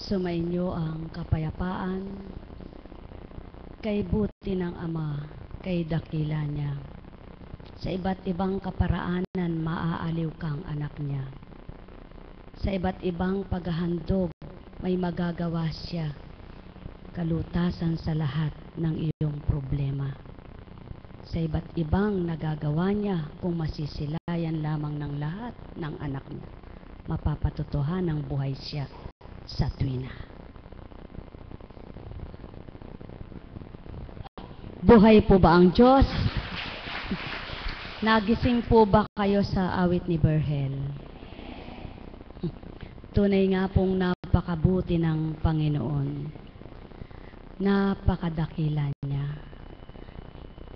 Sumainyo ang kapayapaan, kay buti ng Ama, kay dakila niya. Sa iba't ibang kaparaanan, maaaliw kang anak niya. Sa iba't ibang paghahandog, may magagawa siya. Kalutasan sa lahat ng iyong problema. Sa iba't ibang nagagawa niya, kung masisilayan lamang ng lahat ng anak niya, mapapatutuhan ng buhay siya sa tuwina. Buhay po ba ang Diyos? Nagising po ba kayo sa awit ni Berhel? Tunay nga pong napakabuti ng Panginoon. Napakadakila niya.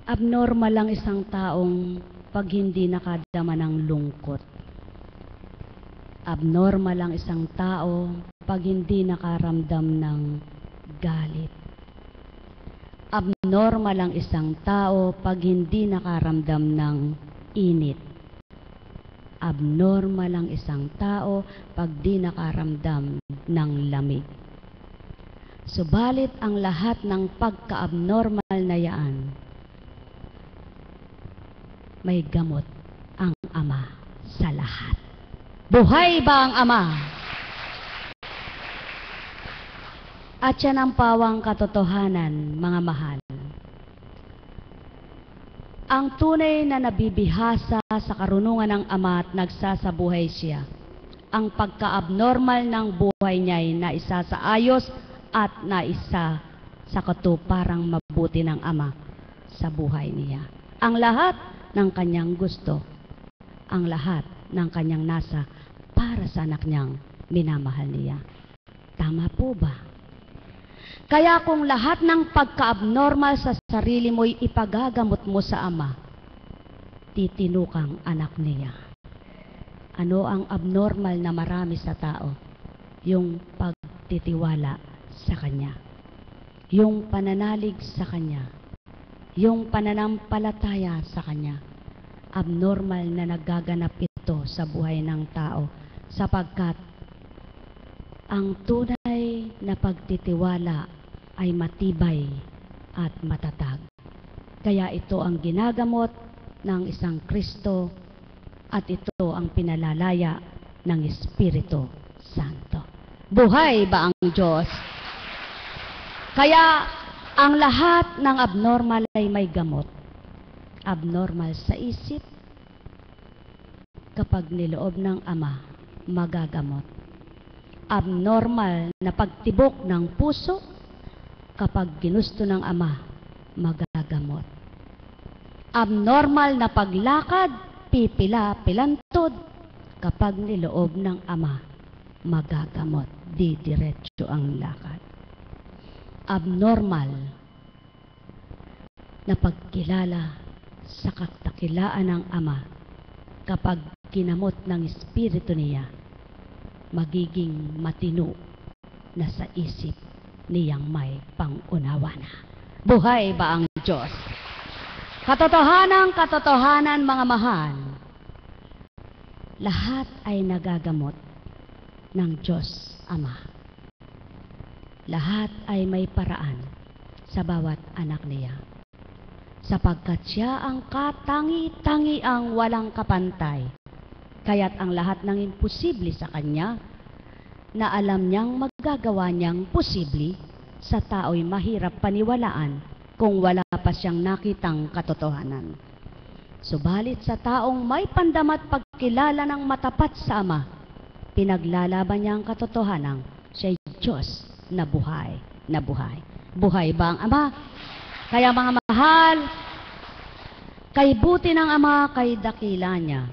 Abnormal lang isang taong pag hindi nakadama ng lungkot. Abnormal lang isang tao pag hindi nakaramdam ng galit. Abnormal lang isang tao pag hindi nakaramdam ng init. Abnormal lang isang tao pag di nakaramdam ng lamig. Subalit ang lahat ng pagka-abnormal na yaan, may gamot ang Ama sa lahat. Buhay ba ang Ama? At yan ang pawang katotohanan, mga mahal. Ang tunay na nabibihasa sa karunungan ng Ama at nagsasabuhay siya. Ang pagka-abnormal ng buhay niya ay naisa sa ayos at naisa sa katuparang mabuti ng Ama sa buhay niya. Ang lahat ng kanyang gusto, ang lahat ng kanyang nasa para sa anak niyang minamahal niya. Tama po ba? Kaya kung lahat ng pagka-abnormal sa sarili mo'y ipagagamot mo sa Ama, titinukang anak niya. Ano ang abnormal na marami sa tao? Yung pagtitiwala sa Kanya. Yung pananalig sa Kanya. Yung pananampalataya sa Kanya. Abnormal na nagaganap ito sa buhay ng tao sapagkat ang tunay na pagtitiwala ay matibay at matatag. Kaya ito ang ginagamot ng isang Kristo at ito ang pinalalaya ng Espiritu Santo. Buhay ba ang Diyos? Kaya ang lahat ng abnormal ay may gamot. Abnormal sa isip, kapag niloob ng Ama, magagamot. Abnormal na pagtibok ng puso, kapag ginusto ng Ama, magagamot. Abnormal na paglakad, pipila, pilantod, kapag niloob ng Ama, magagamot. Didiretso ang lakad. Abnormal na pagkilala sa katakilaan ng Ama, kapag kinamot ng Espiritu niya, magiging matino na sa isip niyang may pangunawa na. Buhay ba ang Diyos? Katotohanan, mga mahal, lahat ay nagagamot ng Diyos Ama. Lahat ay may paraan sa bawat anak niya. Sapagkat siya ang katangi-tangiang walang kapantay, kaya't ang lahat ng imposible sa Kanya, na alam niyang magagawa niyang posible, sa tao'y mahirap paniwalaan kung wala pa siyang nakitang katotohanan. Subalit sa taong may pandama't pagkilala ng matapat sa Ama, pinaglalaban niya ang katotohanan, siya'y Diyos na buhay, na buhay. Buhay ba ang Ama? Kaya mga mahal, kay buti ng Ama, kay dakila niya,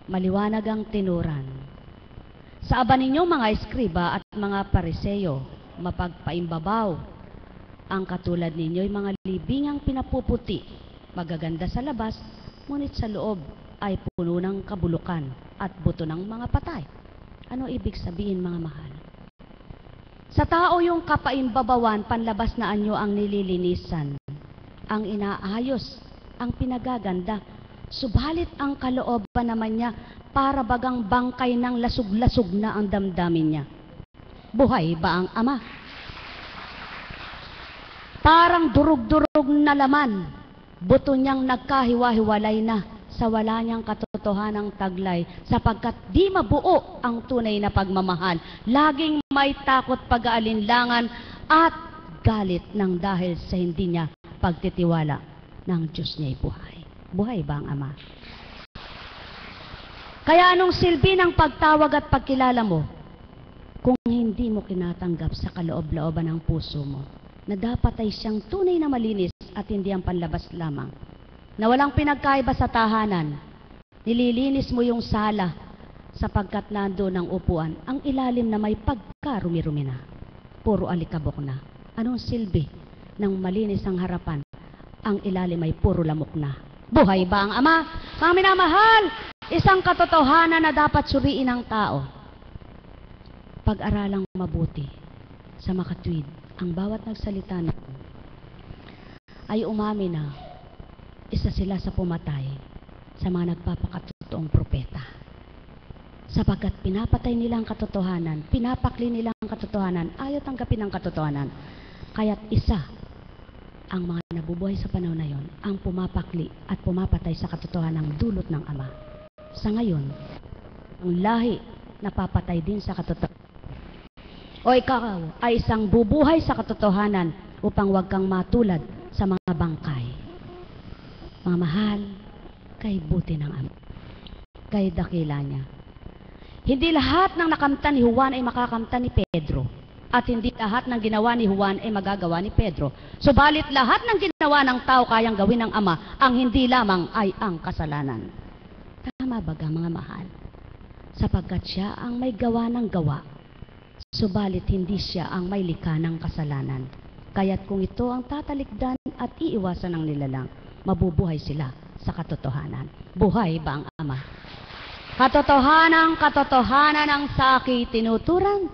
maliwanag ang tinuran. Sa aba ninyong mga eskriba at mga pariseyo, mapagpaimbabaw ang katulad ninyo'y mga libingang pinapuputi, magaganda sa labas, ngunit sa loob ay puno ng kabulukan at buto ng mga patay. Ano ibig sabihin, mga mahal? Sa tao yung kapaimbabawan, panlabas na anyo ang nililinisan, ang inaayos, ang pinagaganda. Subalit ang kalooban naman niya, para bagang bangkay ng lasug-lasug na ang damdamin niya. Buhay ba ang Ama? Parang durug-durug na laman, buto niyang nagkahiwa-hiwalay na sa wala niyang katotohanang taglay, sapagkat di mabuo ang tunay na pagmamahal. Laging may takot, pag-aalinlangan at galit ng dahil sa hindi niya pagtitiwala ng Diyos niya'y buhay. Buhay ba ang Ama? Kaya anong silbi ng pagtawag at pagkilala mo kung hindi mo kinatanggap sa kaloob-looban ng puso mo na dapat ay siyang tunay na malinis at hindi ang panlabas lamang, na walang pinagkaiba sa tahanan? Nililinis mo yung sala sapagkat nandoon ang upuan, ang ilalim na may pagkarumi-rumi na, puro alikabok na. Anong silbi ng malinis ang harapan, ang ilalim ay puro lamok na? Buhay ba ang Ama? Mga minamahal, isang katotohanan na dapat suriin ng tao. Pag-aralang mabuti sa makatwid, ang bawat nagsalita na ay umamin na isa sila sa pumatay sa mga nagpapakatotoong propeta. Sapagkat pinapatay nila ang katotohanan, pinapakli nila ang katotohanan, ayaw tanggapin ang katotohanan. Kaya't isa ang mga nabubuhay sa panahon na yon, ang pumapakli at pumapatay sa katotohanan ng dulot ng Ama. Sa ngayon, ang lahi napapatay din sa katotohanan. O ikaw ay isang bubuhay sa katotohanan upang huwag kang matulad sa mga bangkay. Mga mahal, kay buti ng Ama, kay dakila niya. Hindi lahat ng nakamta ni Juan ay makakamta ni Pedro. At hindi lahat ng ginawa ni Juan ay magagawa ni Pedro. Subalit lahat ng ginawa ng tao kayang gawin ng Ama, ang hindi lamang ay ang kasalanan. Tama ba mga mahal? Sapagkat siya ang may gawa ng gawa, subalit hindi siya ang may likha ng kasalanan. Kaya't kung ito ang tatalikdan at iiwasan ng nilalang, mabubuhay sila sa katotohanan. Buhay ba ang Ama? Katotohanan ang sa akin tinuturan,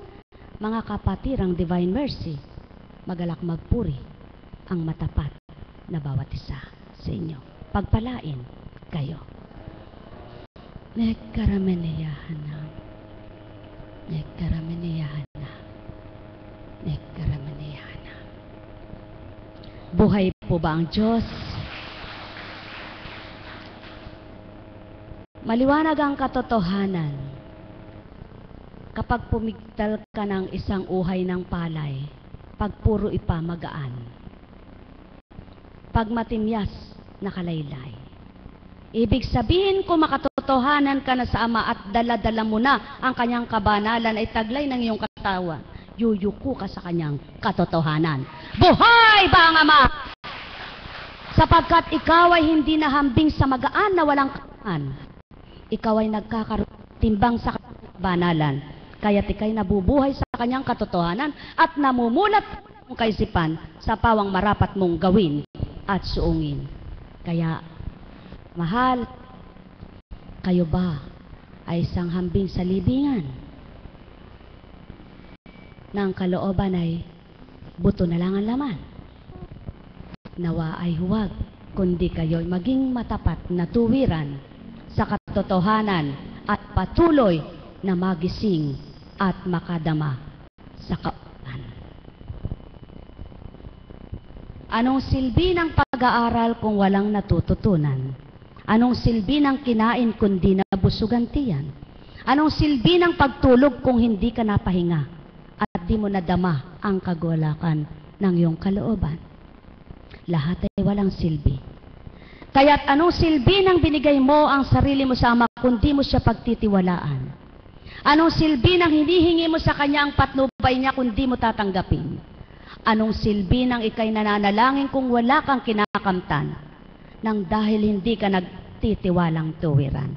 mga kapatirang Divine Mercy, magalak magpuri ang matapat na bawat isa sa inyo. Pagpalain kayo. Nekarameniyahan na. Nekarameniyahan na. Nekarameniyahan na. Buhay po ba ang Diyos? Maliwanag ang katotohanan. Kapag pumigtal ka ng isang uhay ng palay, pag puro ipa magaan, pag matimyas nakalaylay. Ibig sabihin kung makatotohanan ka na sa Ama at dala-dala mo na ang kanyang kabanalan ay taglay ng iyong katawan, yuyuko ka sa kanyang katotohanan. Buhay ba ang Ama? Sapagkat ikaw ay hindi nahambing sa magaan na walang katawan. Ikaw ay nagkakatimbang sa kabanalan. Kaya't ikay nabubuhay sa kanyang katotohanan at namumulat ang kaisipan sa pawang marapat mong gawin at suungin. Kaya, mahal, kayo ba ay isang hambing sa libingan? Na ang kalooban ay buto na lang ang laman. Nawa ay huwag, kundi kayo'y maging matapat na tuwiran sa katotohanan at patuloy na magising at makadama sa kauban. Anong silbi ng pag-aaral kung walang natututunan? Anong silbi ng kinain kundi nabusugan tiyan? Anong silbi ng pagtulog kung hindi ka napahinga at di mo nadama ang kagulakan ng iyong kalooban? Lahat ay walang silbi. Kaya't anong silbi ng binigay mo ang sarili mo sa Ama kundi mo siya pagtitiwalaan? Anong silbi ng hinihingi mo sa kanya ang patnubay niya kung di mo tatanggapin? Anong silbi ng ikay nananalangin kung wala kang kinakamtan? Nang dahil hindi ka nagtitiwalang tuwiran.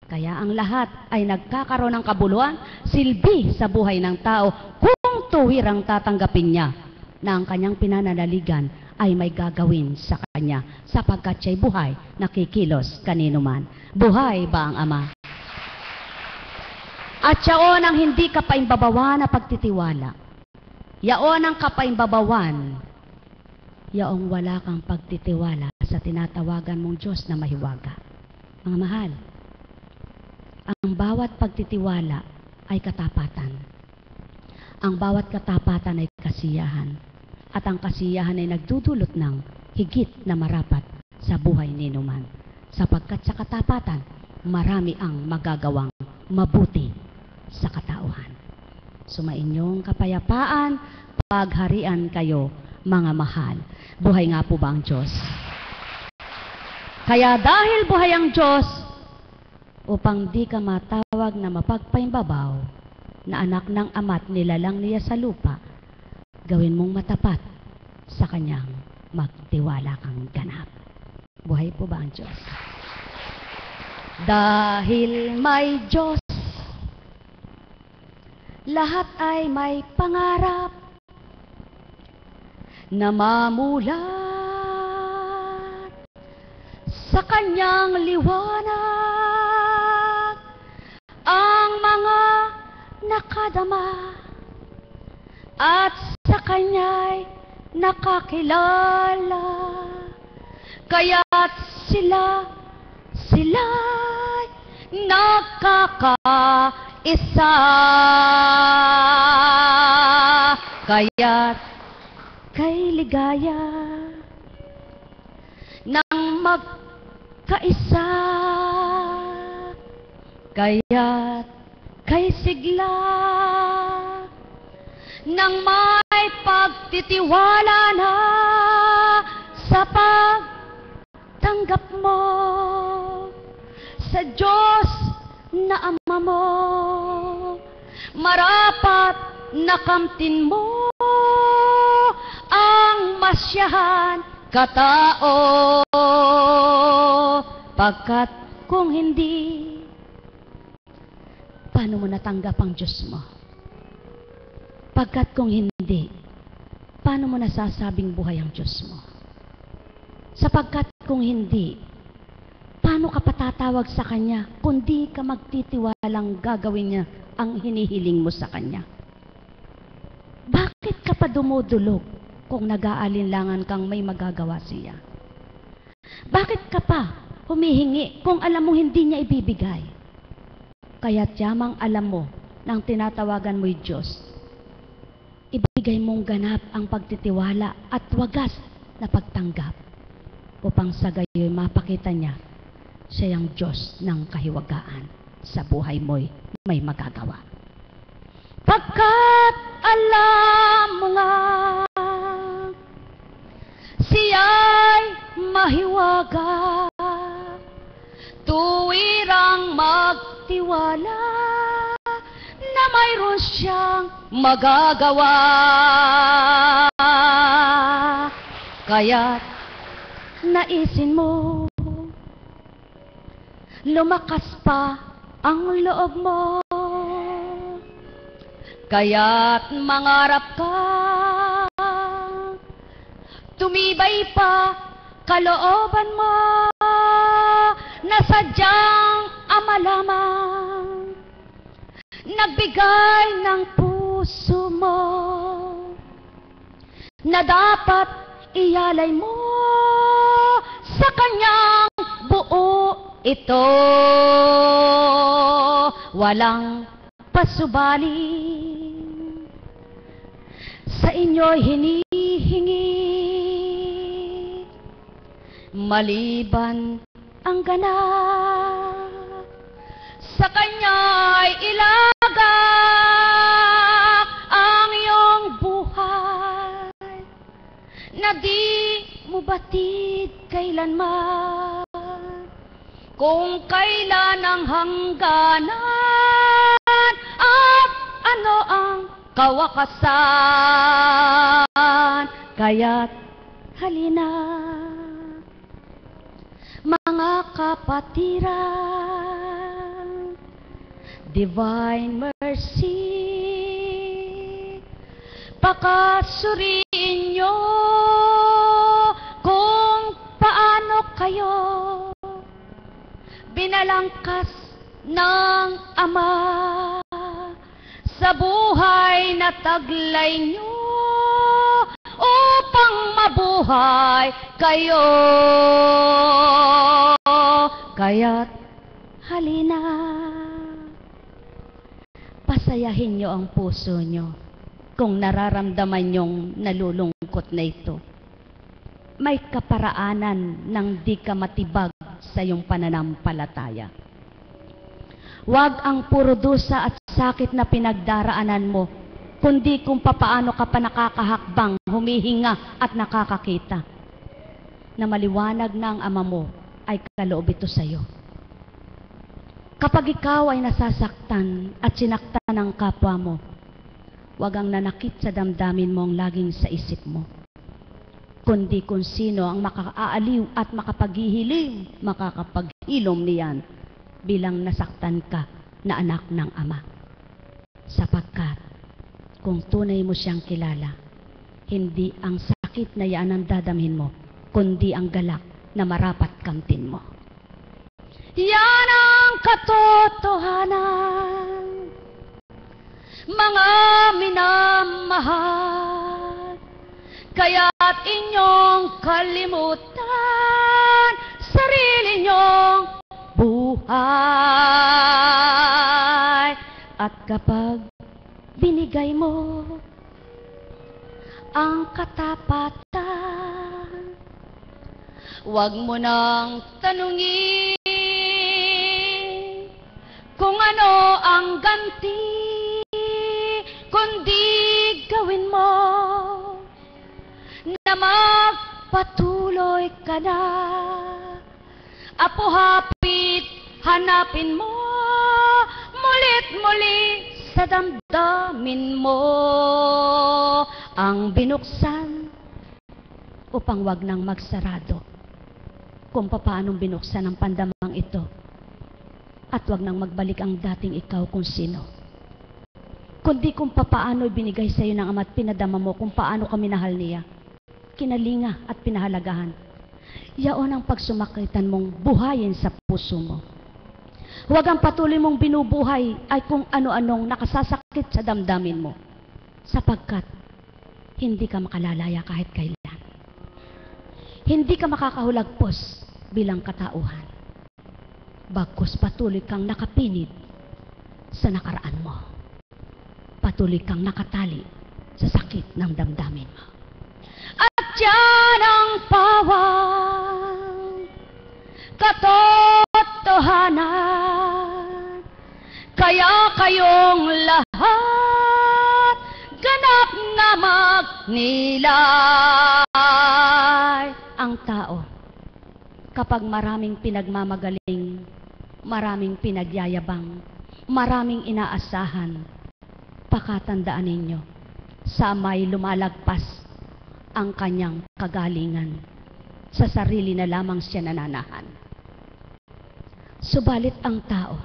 Kaya ang lahat ay nagkakaroon ng kabuluhan, silbi sa buhay ng tao kung tuwirang tatanggapin niya na ang kanyang pinananaligan ay may gagawin sa kanya sapagkat siya'y buhay, nakikilos kanino man. Buhay ba ang Ama? At yaon ang hindi kapaimbabawan na pagtitiwala. Yaon ang kapaimbabawan. Yaong wala kang pagtitiwala sa tinatawagan mong Diyos na mahiwaga. Mga mahal, ang bawat pagtitiwala ay katapatan. Ang bawat katapatan ay kasiyahan, at ang kasiyahan ay nagdudulot ng higit na marapat sa buhay ni Numan, sapagkat sa katapatan, marami ang magagawang mabuti sa katauhan. Sumainyong kapayapaan, pagharian kayo, mga mahal. Buhay nga po ba ang Diyos? Kaya dahil buhay ang Diyos, upang di ka matawag na mapagpaimbabaw, na anak ng ama't nilalang niya sa lupa, gawin mong matapat sa kanyang magtiwala kang ganap. Buhay po ba ang Diyos? Dahil may Diyos, lahat ay may pangarap na mamulat sa kanyang liwanag. Ang mga nakadama at sa kanya'y nakakilala, kaya't sila'y nagkakaisa, kaya't kay ligaya ng magkaisa, kaya't kay sigla ng may pagtitiwala na sa pagtanggap mo sa Diyos na Ama mo, marapat na kamtin mo ang masyahan katao, pagkat kung hindi, paano mo natanggap ang Diyos mo? Pagkat kung hindi, paano mo nasasabing buhay ang Diyos mo? Sapagkat kung hindi, paano ka patatawag sa Kanya kung di ka magtitiwalang gagawin niya ang hinihiling mo sa Kanya? Bakit ka pa dumudulog kung nag-aalinlangan kang may magagawa siya? Bakit ka pa humihingi kung alam mo hindi niya ibibigay? Kaya't yamang alam mo nang tinatawagan mo'y Diyos, ibigay mong ganap ang pagtitiwala at wagas na pagtanggap, upang sa gayo'y mapakita niya siya ang Diyos ng kahiwagaan sa buhay mo'y may magagawa. Pagkat alam mo nga, siya'y mahiwaga, tuwirang magtiwala na mayroon siyang magagawa. Kaya't naisin mo, lumakas pa ang loob mo, kaya't mangarap ka, tumibay pa kalooban mo, na sadyang Ama lamang nagbigay ng puso mo, na dapat iyalay mo sa Kanyang buo ito, walang pasubaling sa inyo'y hinihingi, maliban ang ganap sa Kanya'y ilagak ang iyong buhay, na di mo batid kailanman, kung kailan ang hangganan at ano ang kawakasan. Kaya't halina, mga kapatiran, Divine Mercy, pakasuriin niyo kung paano kayo binalangkas ng Ama sa buhay na taglay niyo upang mabuhay kayo. Kaya't halina, pasayahin niyo ang puso niyo kung nararamdaman niyong nalulungkot na ito. May kaparaanan ng di ka matibag sa iyong pananampalataya. Huwag ang puro dusa at sakit na pinagdaraanan mo, kundi kung papaano ka pa nakakahakbang, humihinga at nakakakita na maliwanag na ang Ama mo ay kaloob ito sa iyo. Kapag ikaw ay nasasaktan at sinaktan ng kapwa mo, huwag ang nanakit sa damdamin mo ang laging sa isip mo, kundi kung sino ang makakaaliw at makapaghihiling, makakapaghilom niyan bilang nasaktan ka na anak ng Ama. Sapagkat kung tunay mo siyang kilala, hindi ang sakit na yan ang dadamhin mo, kundi ang galak na marapat kamtin mo. Yan ang katotohanan, mga minamahal, kaya't inyong kalimutan sarili nyong buhay. At kapag binigay mo ang katapatan, huwag mo nang tanungin kung ano ang ganti, kundi gawin mo na magpatuloy ka na. Apo hapit, hanapin mo mulit muli sa damdamin mo ang binuksan upang wag nang magsarado. Kung paanong binuksan ang pandamang ito, at wag nang magbalik ang dating ikaw kung sino, kundi kung paano binigay sa iyo ng Ama at pinadama mo kung paano ka minahal niya, kinalinga at pinahalagahan. Yaon ang pagsumakritan mong buhayin sa puso mo. Huwag ang patuloy mong binubuhay ay kung ano-anong nakasasakit sa damdamin mo, sapagkat hindi ka makalalaya kahit kailan. Hindi ka makakahulagpos bilang katauhan. Bagkus patuloy kang nakapinid sa nakaraan mo. Patuloy kang nakatali sa sakit ng damdamin mo. At yan ang pawang katotohanan, kaya kayong lahat ganap na magnilay. Ang tao, kapag maraming pinagmamagaling, maraming pinagyayabang, maraming inaasahan, pakatandaan ninyo, sa may lumalagpas ang kanyang kagalingan, sa sarili na lamang siya nananahan. Subalit ang tao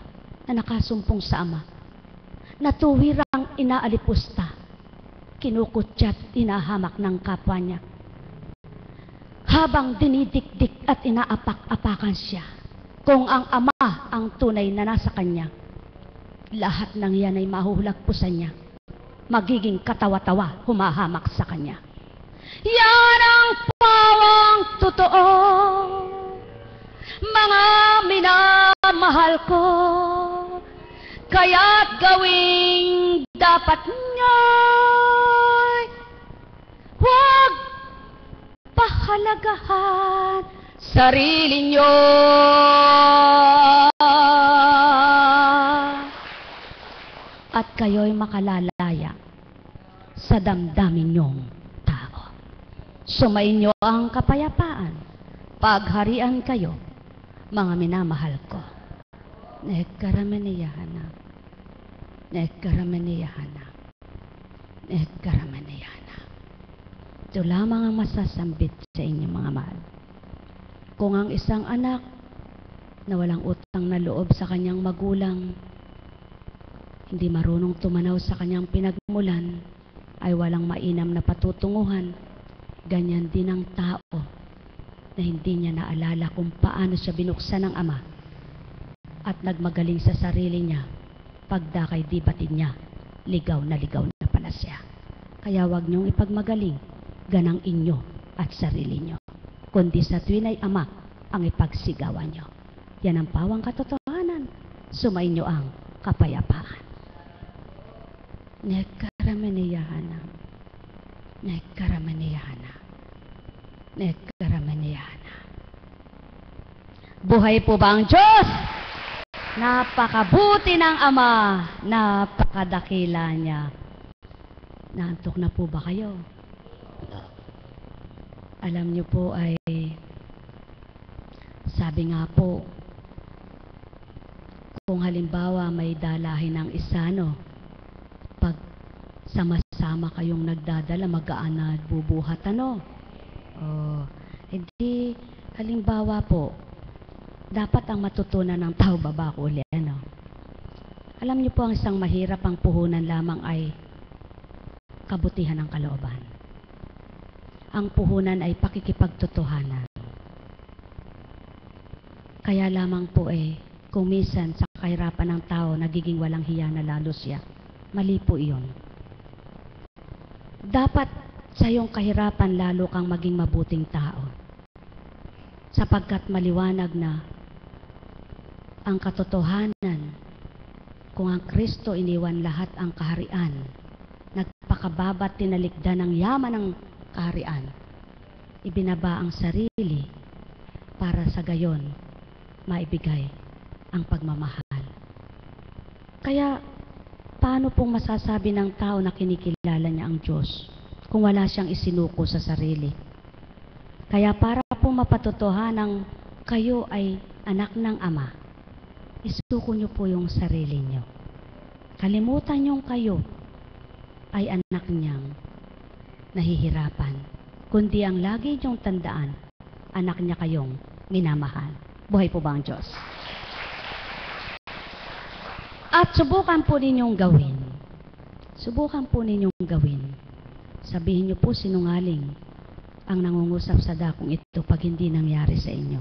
na nakasumpong sa Ama, natuwirang inaalipusta, kinukutyat, inahamak ng kapwa niya, habang dinidikdik at inaapak-apakan siya, kung ang Ama ang tunay na nasa kanya, lahat ng yan ay mahuhulagpusan niya, magiging katawa-tawa, humahamak sa kanya. Yan ang pawang totoo, mga minamahal ko, kaya't gawing dapat nyo'y huwag pahalagahan sarili nyo. At kayo'y makalalaya sa damdamin nyong tao. Sumayin nyo ang kapayapaan, pagharian kayo, mga minamahal ko. Nekaramaniyahana, nekaramaniyahana, nekaramaniyahana. Ito lamang ang masasambit sa inyo, mga mahal. Kung ang isang anak na walang utang na loob sa kanyang magulang, hindi marunong tumanaw sa kanyang pinagmulan, ay walang mainam na patutunguhan, ganyan din ang tao na hindi niya naalala kung paano siya binuksan ng Ama at nagmagaling sa sarili niya, pagdakay di batid niya, ligaw na pala siya. Kaya wag niyong ipagmagaling ganang inyo at sarili niyo, kundi sa tuwin ay Ama ang ipagsigawan niyo. Yan ang pawang katotohanan. Sumayin niyo ang kapayapaan. Nekaramaniyahana. Nekaramaniyana. Nekaramaniyana. Buhay po ba ang Diyos? Napakabuti ng Ama. Napakadakila niya. Naantok na po ba kayo? Alam niyo po ay, sabi nga po, kung halimbawa may dalahin ng isa, no, pag sama-sama kayong nagdadala, magaan na bubuhat, ano? Hindi, halimbawa po, dapat ang matutunan ng tao babako uli, ano? Alam niyo po, ang isang mahirap ang puhunan lamang ay kabutihan ng kalooban. Ang puhunan ay pakikipagtotohanan. Kaya lamang po kung minsan sa kahirapan ng tao, nagiging walang hiya na lalo siya. Mali po iyon. Dapat sa iyong kahirapan lalo kang maging mabuting tao. Sapagkat maliwanag na ang katotohanan, kung ang Kristo iniwan lahat ang kaharian, nagpakababat tinalikdan ng yaman ng kaharian, ibinaba ang sarili para sa gayon maibigay ang pagmamahal. Kaya paano pong masasabi ng tao na kinikilala niya ang Diyos kung wala siyang isinuko sa sarili? Kaya para po mapatotohanang kayo ay anak ng Ama, isuko niyo po yung sarili niyo. Kalimutan niyong kayo ay anak niyang nahihirapan, kundi ang lagi niyong tandaan, anak niya kayong minamahal. Buhay po ba ang Diyos? At subukan po ninyong gawin. Subukan po ninyong gawin. Sabihin niyo po sinungaling ang nangungusap sa dakong ito pag hindi nangyari sa inyo.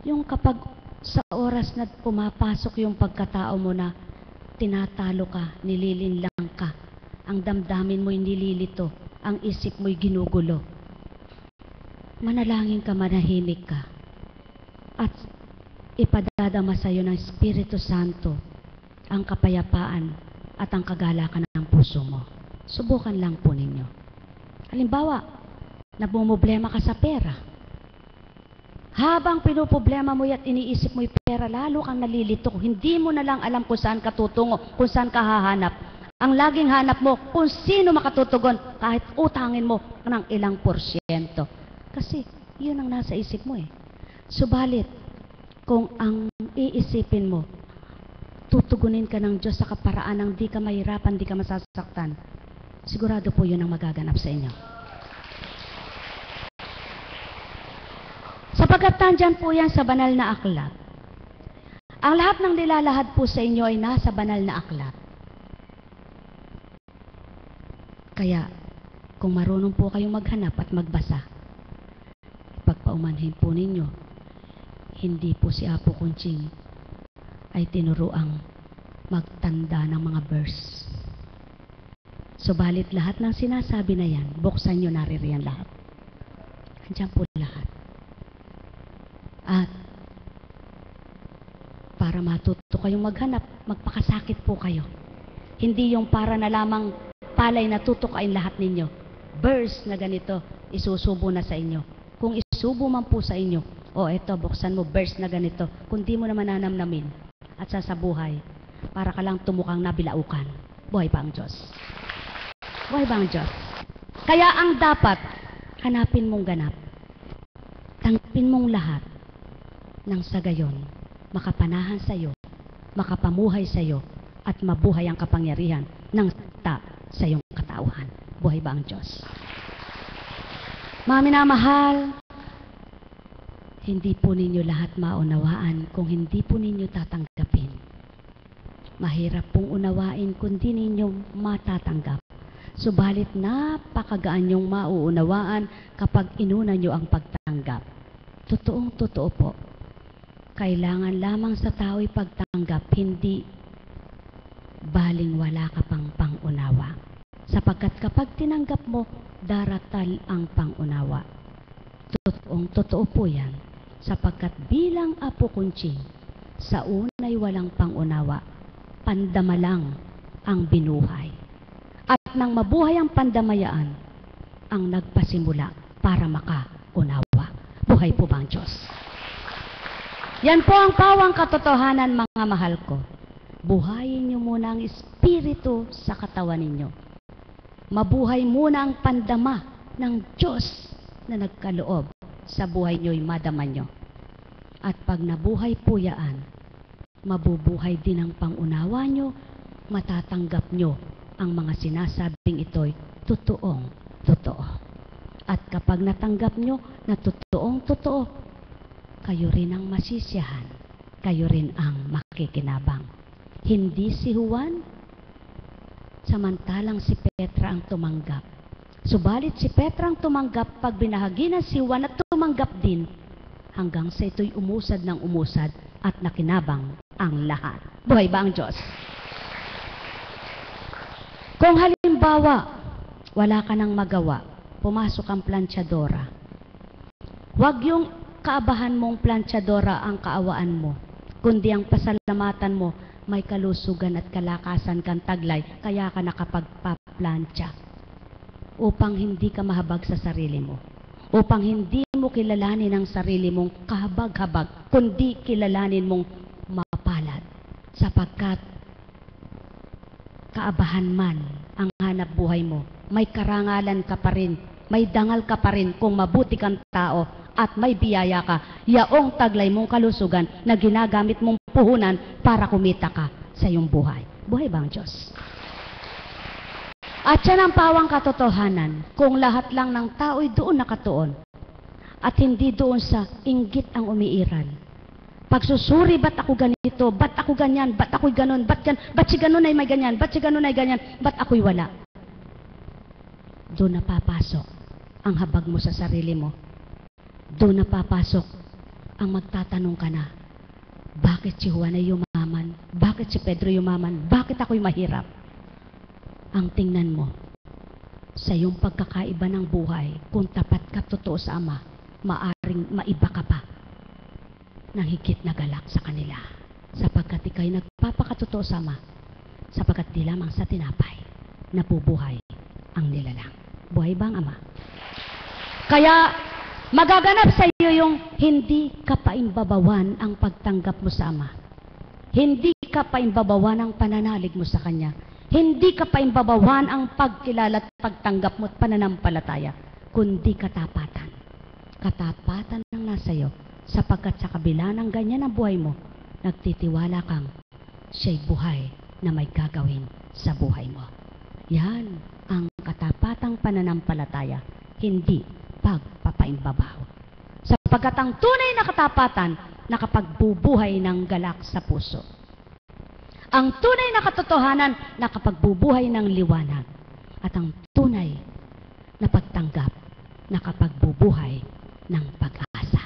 Yung kapag sa oras na pumapasok yung pagkatao mo na tinatalo ka, nililinlang ka, ang damdamin mo'y nililito, ang isip mo'y ginugulo. Manalangin ka, manahimik ka, at ipadadama sa iyo ng Espiritu Santo ang kapayapaan at ang kagalakan ng puso mo. Subukan lang po ninyo. Halimbawa, nabumblema ka sa pera. Habang pinuproblema mo at iniisip mo yung pera, lalo kang nalilito. Hindi mo na lang alam kung saan ka tutungo, kung saan ka hahanap. Ang laging hanap mo, kung sino makatutugon, kahit utangin mo ng ilang porsyento. Kasi, yun ang nasa isip mo Subalit, kung ang iisipin mo, tutugunin ka ng Diyos sa kaparaan ng di ka mahirapan, di ka masasaktan, sigurado po yun ang magaganap sa inyo. Sapagkat nandyan po yan sa banal na aklat. Ang lahat ng nilalahad po sa inyo ay nasa banal na aklat. Kaya, kung marunong po kayong maghanap at magbasa, ipagpaumanhin po ninyo, hindi po si Apo Kunching ay tinuruang magtanda ng mga verse. Subalit lahat ng sinasabi na yan, buksan nyo naririyan lahat. Andiyan po lahat. At para matuto kayong maghanap, magpakasakit po kayo. Hindi yung para na lamang palay na tutukain lahat ninyo. Verse na ganito, isusubo na sa inyo. Kung isubo man po sa inyo, eto, buksan mo, verse na ganito. Kung di mo naman nanamnamin at sasabuhay, para ka lang tumukang nabilaukan. Buhay pa ang Diyos. Buhay ba ang Diyos? Kaya ang dapat, hanapin mong ganap. Tanggapin mong lahat nang sa gayon, makapanahan sa iyo, makapamuhay sa iyo, at mabuhay ang kapangyarihan ng salita sa iyong katauhan. Buhay ba ang Diyos? Mga minamahal, hindi po ninyo lahat maunawaan kung hindi po ninyo tatanggapin. Mahirap pong unawain kung di ninyo matatanggap. Subalit napakagaan yung mauunawaan kapag inuna nyo ang pagtanggap. Totoong totoo po. Kailangan lamang sa tao'y pagtanggap, hindi baling wala ka pang pangunawa. Sapagkat kapag tinanggap mo, daratal ang pangunawa. Totoong totoo po yan. Sapagkat bilang Apo Kunching, sa unay walang pangunawa, pandama lang ang binuhay. At ng mabuhay ang pandamayaan ang nagpasimula para makaunawa. Buhay po ba ang Diyos? Yan po ang pawang katotohanan, mga mahal ko. Buhayin niyo muna ang espiritu sa katawan ninyo. Mabuhay muna ang pandama ng Diyos na nagkaloob sa buhay niyo'y madama niyo. At pag nabuhay po yan, mabubuhay din ang pangunawa niyo, matatanggap niyo ang mga sinasabing ito'y totoong totoo. At kapag natanggap niyo na totoong totoo, kayo rin ang masisiyahan, kayo rin ang makikinabang. Hindi si Juan, samantalang si Petra ang tumanggap. Subalit si Petra ang tumanggap pag binahagi na si Juan at tumanggap din, hanggang sa ito'y umusad ng umusad at nakinabang ang lahat. Buhay ba ang Diyos? Kung halimbawa, wala ka nang magawa, pumasok ang plantsadora. Huwag yung kaabahan mong plantsadora ang kaawaan mo, kundi ang pasalamatan mo, may kalusugan at kalakasan kang taglay, kaya ka nakapagpaplantsa. Upang hindi ka mahabag sa sarili mo. Upang hindi mo kilalanin ang sarili mong kahabag-habag, kundi kilalanin mong mapalad. Sapagkat kaabahan man ang hanap buhay mo, may karangalan ka pa rin, may dangal ka pa rin kung mabuti kang tao at may biyaya ka, yaong taglay mong kalusugan na ginagamit mong puhunan para kumita ka sa iyong buhay. Buhay ba ang Diyos? At yan ang pawang katotohanan, kung lahat lang ng tao'y doon nakatuon at hindi doon sa inggit ang umiiral. Pagsusuri, ba't ako ganito, ba't ako ganyan, ba't ako'y ganon, ba't si ganon ay may ganyan, ba't si ganon ay ganyan, ba't ako'y wala. Doon napapasok ang habag mo sa sarili mo. Doon napapasok ang magtatanong ka na, bakit si Juan ay yumaman? Bakit si Pedro yumaman? Bakit ako'y mahirap? Ang tingnan mo, sa iyong pagkakaiba ng buhay, kung tapat ka totoo sa Ama, maaring maiba ka pa ng higit na galak sa kanila. Sapagkat ika'y nagpapakatotoo sa Ama, sapagkat di lamang sa tinapay, nabubuhay ang nilalang. Buhay ba ang Ama? Kaya, magaganap sa iyo yung hindi ka paimbabawan ang pagtanggap mo sa Ama. Hindi ka paimbabawan ang pananalig mo sa Kanya. Hindi ka paimbabawan ang pagkilala at pagtanggap mo at pananampalataya, kundi katapatan. Katapatan ang nasa iyo, sapagkat sa kabila ng ganyan ang buhay mo, nagtitiwala kang siya'y buhay na may gagawin sa buhay mo. Yan ang katapatang pananampalataya, hindi pagpapaimbabaw. Sapagkat ang tunay na katapatan, nakapagbubuhay ng galak sa puso. Ang tunay na katotohanan, nakapagbubuhay ng liwanag. At ang tunay na pagtanggap, nakapagbubuhay ng pag-asa.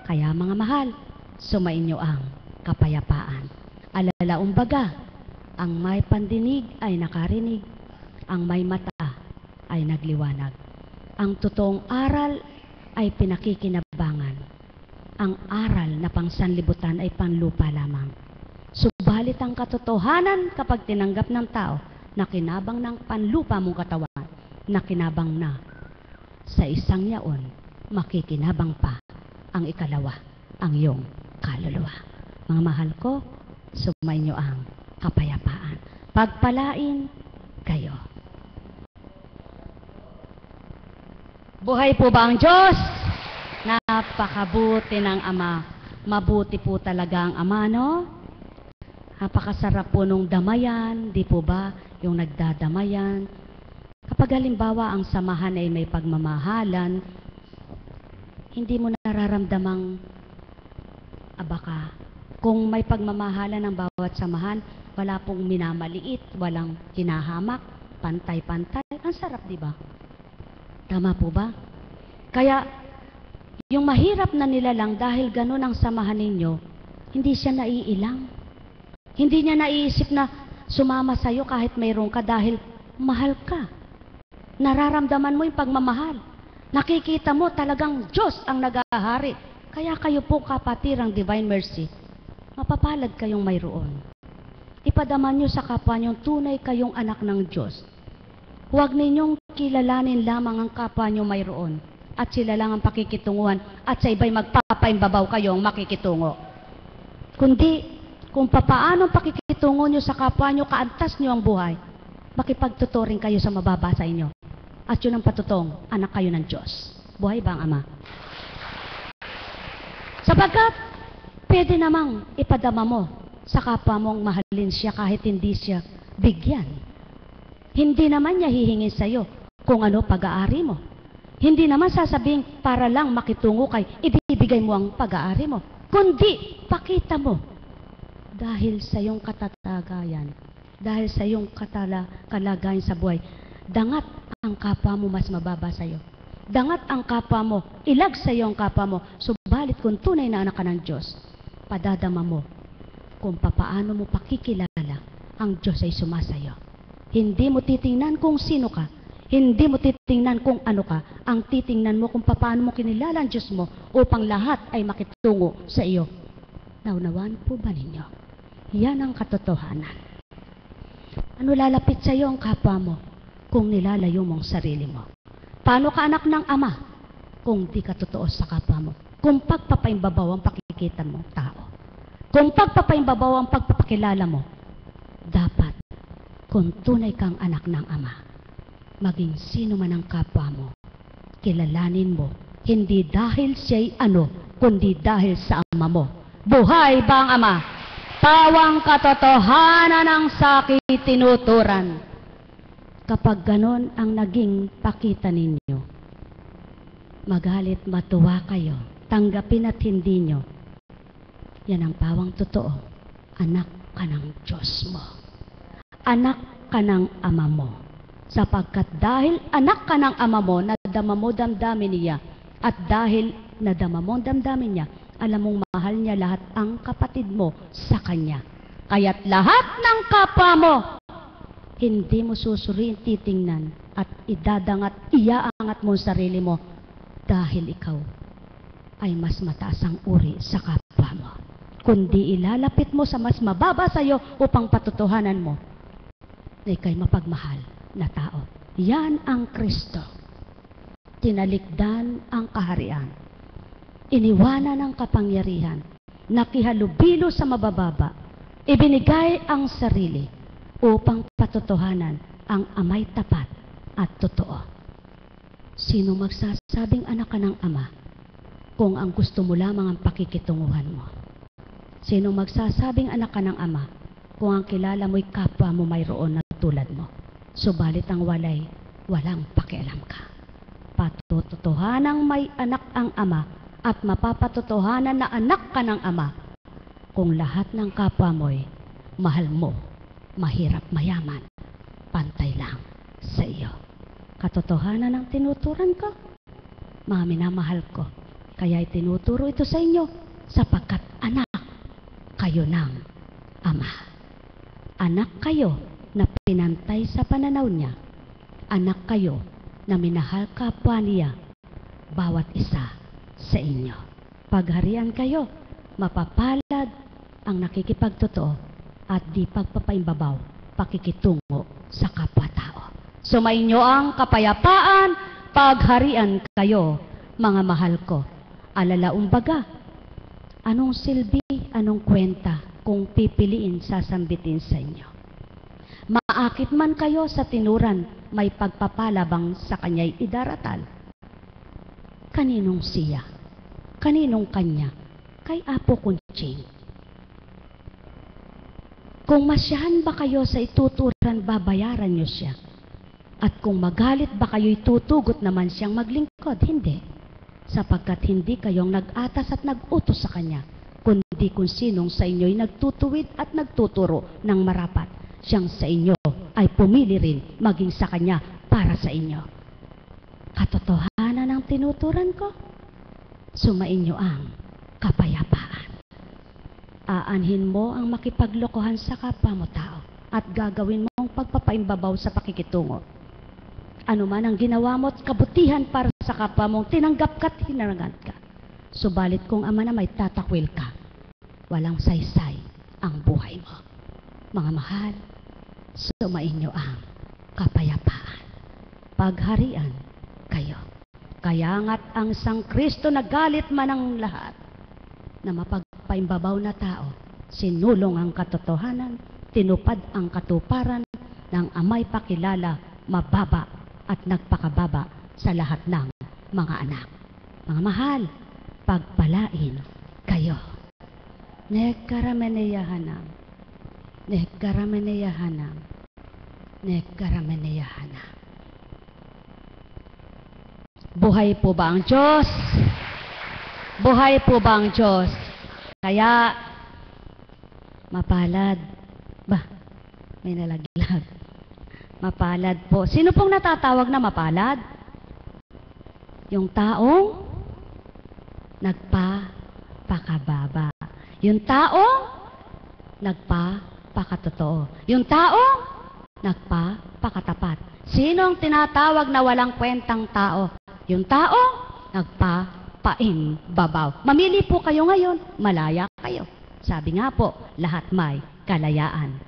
Kaya mga mahal, sumainyo ang kapayapaan. Alalaong baga, ang may pandinig ay nakarinig, ang may mata ay nagliwanag. Ang totoong aral ay pinakikinabangan. Ang aral na pangsanlibutan ay panlupa lamang. Subalit ang katotohanan kapag tinanggap ng tao, nakinabang ng panlupa mong katawan, nakinabang na sa isang yaon, makikinabang pa ang ikalawa, ang iyong kaluluwa. Mga mahal ko, sumainyo ang kapayapaan. Pagpalain kayo. Buhay po ba ang Diyos? Napakabuti ng Ama. Mabuti po talaga ang Ama, no? Napakasarap po nung damayan, di po ba? Yung nagdadamayan. Kapag halimbawa ang samahan ay may pagmamahalan, hindi mo nararamdamang abaka. Kung may pagmamahalan ng bawat samahan, wala pong minamaliit, walang hinahamak, pantay-pantay. Ang sarap, di ba? Tama po ba? Kaya, yung mahirap na nilalang dahil ganun ang samahan ninyo, hindi siya naiilang. Hindi niya naiisip na sumama sa'yo kahit mayroon ka dahil mahal ka. Nararamdaman mo yung pagmamahal. Nakikita mo talagang Diyos ang nag-ahari. Kaya kayo po kapatirang Divine Mercy, mapapalad kayong mayroon. Ipadama nyo sa kapwa nyo tunay kayong anak ng Diyos. Huwag ninyong kilalanin lamang ang kapwa nyo mayroon at sila lang ang pakikitunguhan at sa iba'y magpapaimbabaw kayong makikitungo. Kundi, kung papaano pakikitungo nyo sa kapwa nyo, kaantas nyo ang buhay, makipagtuturing kayo sa mababa sa inyo. At yun ang patutong, anak kayo ng Diyos. Buhay ba ang Ama? Sapagkat, pwede namang ipadama mo sa kapwa mong mahalin siya kahit hindi siya bigyan. Hindi naman niya hihingin sa iyo kung ano pag-aari mo. Hindi naman sasabing para lang makitungo kay ibibigay mo ang pag-aari mo. Kundi, pakita mo. Dahil sa iyong katatagayan, dahil sa iyong kalagayan sa buhay, dangat ang kapwa mo mas mababa sa iyo. Dangat ang kapwa mo, ilag sa iyo ang kapwa mo. Subalit kung tunay na anak ka ng Diyos, padadama mo kung papaano mo pakikilala ang Diyos ay sumasayo. Hindi mo titingnan kung sino ka. Hindi mo titingnan kung ano ka. Ang titingnan mo kung paano mo kinilala ang Diyos mo upang lahat ay makitungo sa iyo. Naunawaan po ba ninyo? Yan ang katotohanan. Ano lalapit sa iyo ang kapwa mo kung nilalayo mo ang sarili mo? Paano ka anak ng Ama kung di ka totoo sa kapwa mo? Kung pagpapaimbabaw ang pakikita mo tao. Kung pagpapaimbabaw ang pagpapakilala mo, dapat kung tunay kang anak ng Ama, maging sino man ang kapwa mo, kilalanin mo, hindi dahil siya'y ano, kundi dahil sa Ama mo. Buhay ba ang Ama? Tawang katotohanan ang saki tinuturan. Kapag ganon ang naging pakita ninyo, magalit matuwa kayo, tanggapin at hindi nyo, yan ang pawang totoo, anak ka ng Diyos mo. Anak ka ng Ama mo. Sapagkat dahil anak ka ng Ama mo, nadama mo damdamin niya. At dahil nadama mo damdamin niya, alam mong mahal niya lahat ang kapatid mo sa kanya. Kaya't lahat ng kapwa mo, hindi mo susuriin, titingnan at idadangat, iaangat mo ang sarili mo dahil ikaw ay mas mataas ang uri sa kapwa mo. Kundi ilalapit mo sa mas mababa sa iyo upang patutuhanan mo na ika'y mapagmahal na tao. Yan ang Kristo. Tinalikdan ang kaharian. Iniwanan ang kapangyarihan. Nakihalubilo sa mabababa. Ibinigay ang sarili upang patutuhanan ang Ama'y tapat at totoo. Sino magsasabing anak ka ng Ama kung ang gusto mo lamang ang pakikitunguhan mo? Sino magsasabing anak ka ng Ama kung ang kilala mo'y kapwa mo mayroon na tulad mo? Subalit ang walang pakialam ka. Patutuhanang may anak ang Ama at mapapatutuhanan na anak ka ng Ama kung lahat ng kapwa mo'y mahal mo, mahirap, mayaman, pantay lang sa iyo. Katotohanan ang tinuturan ko. Mga minamahal ko, kaya itinuturo ito sa inyo sapagkat anak kayo ng Ama. Anak kayo na pinantay sa pananaw niya. Anak kayo na minahal kapwa niya, bawat isa sa inyo. Pagharian kayo, mapapalad ang nakikipagtotoo at di pagpapaimbabaw, pakikitungo sa kapwa-tao. Sumainyo ang kapayapaan, pagharian kayo, mga mahal ko. Alalaumbaga, anong silbi, anong kwenta kung pipiliin sasambitin sa inyo? Maakit man kayo sa tinuran, may pagpapalabang sa kanya'y idaratal. Kaninong siya? Kaninong kanya? Kay Apo Kunching. Kung masyahan ba kayo sa ituturan, babayaran niyo siya. At kung magalit ba kayo'y tutugot naman siyang maglingkod? Hindi. Sapagkat hindi kayong nag-atas at nag-utos sa kanya, kundi kung sinong sa inyo'y nagtutuwid at nagtuturo ng marapat, siyang sa inyo ay pumili rin maging sa kanya para sa inyo. Katotohanan ang tinuturan ko, sumainyo ang kapayapaan. Aanhin mo ang makipaglokohan sa kapwa mo tao at gagawin mo ang pagpapaimbabaw sa pakikitungo. Ano man ang ginawa mo at kabutihan para sa kapwa mong tinanggap ka at hinarangan ka. Subalit kung Ama na may tatakwil ka, walang saysay ang buhay mo. Mga mahal, sumainyo ang kapayapaan. pagharian kayo. Kaya nga't ang Sangkristo nagalit man ang lahat na mapagpaimbabaw na tao, sinulong ang katotohanan, tinupad ang katuparan ng amay pakilala, mababa at nagpakababa sa lahat ng mga anak. Mga mahal, pagpalain kayo. Nekarameneyahanam, nekarameneyahanam, nekarameneyahanam. Buhay po ba ang Diyos? Buhay po ba ang Diyos? Kaya, mapalad. Ba, may nalaglag. Mapalad po. Sino pong natatawag na mapalad? Yung taong nagpapakababa. Yung taong nagpapakatotoo. Yung taong nagpapakatapat. Sino ang tinatawag na walang kwentang tao? Yung taong nagpapaimbabaw. Mamili po kayo ngayon, malaya kayo. Sabi nga po, lahat may kalayaan.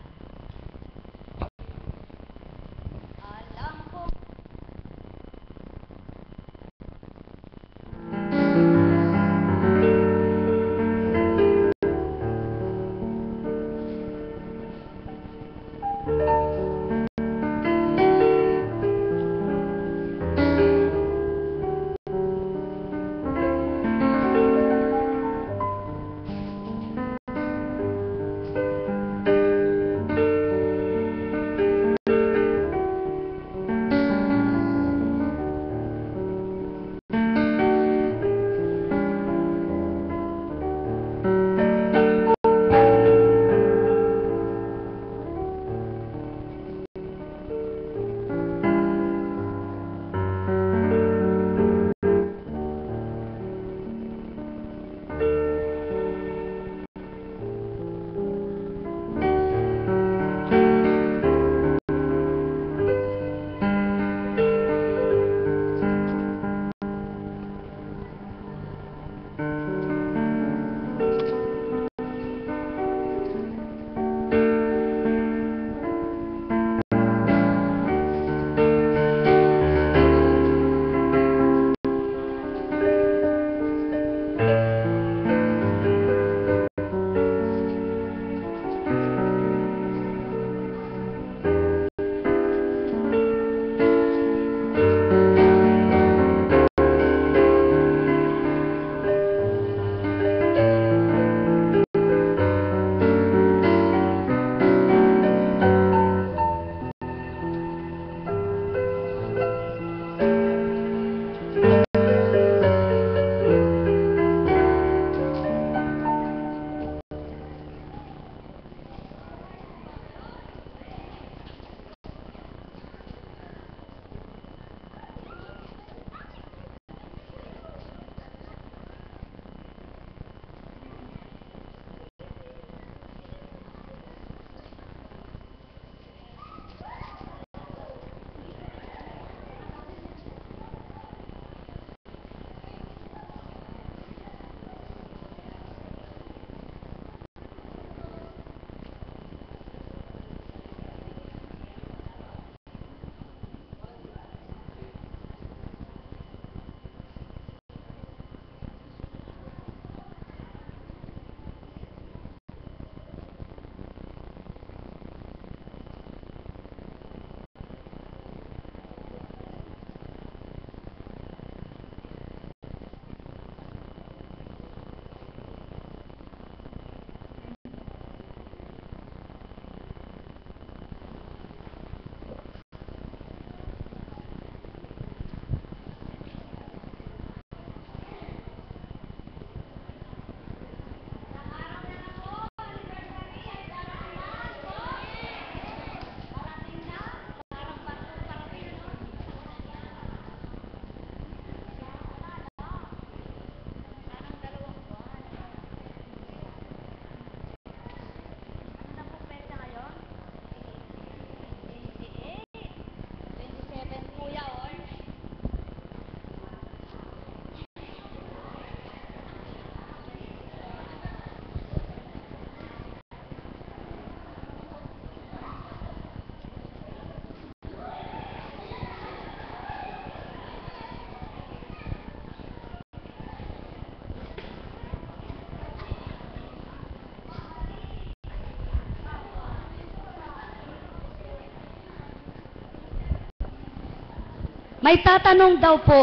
May tatanong daw po,